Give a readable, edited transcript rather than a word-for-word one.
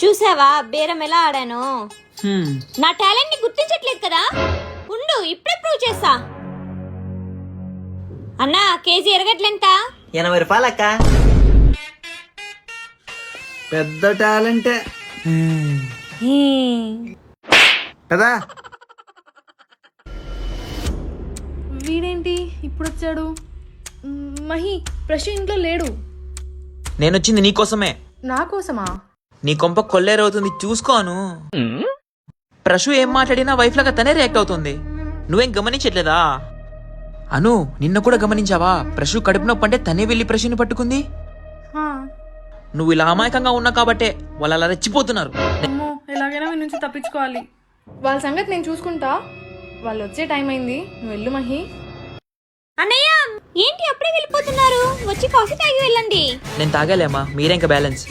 చూసావా బేరం ఎలా ఆడాను? నా టాలెంట్ ని గుర్తించట్లేదు కదా. ఉండు, ఇప్పుడే ప్రూవ్ చేస్తా. అన్నా, కేజీ ఎరగట్లెంత? 80 రూపాయలు అక్క. పెద్ద టాలెంటే కదా. వీడేంటి ఇప్పుడు వచ్చాడు? మహి, ప్రశు ఇంట్లో లేడు. నేనొచ్చింది నీకోసమే. నా కోసమా? నీ కొంప కొల్లేరవుతుంది, చూసుకోను. ప్రశు ఏం మాట్లాడినా వైఫ్ లాగా తనే రియాక్ట్ అవుతుంది. నువ్వేం గమనించట్లేదా? అను, నిన్న కూడా గమనించావా? ప్రశు కడుపు నొప్పి అంటే తనే వెళ్ళి ప్రశుని పట్టుకుంది. నువ్వు ఇలా అమాయకంగా ఉన్నా కాబట్టే వాళ్ళు అలా రెచ్చిపోతున్నారు. అమ్మో, ఎలాగైనా మీ నుంచి తప్పించుకోవాలి. వాళ్ళ సంగతి నేను చూసుకుంటా. వాళ్ళు వచ్చే టైం అయింది, నువ్వు వెళ్ళు మహి. అన్నయ్య, ఏంటి అప్పుడే వెళ్ళిపోతున్నారు? వచ్చి కాఫీ తాగి వెళ్ళండి. నేను తాగాలేమా, మీరే ఇంకా బ్యాలెన్స్.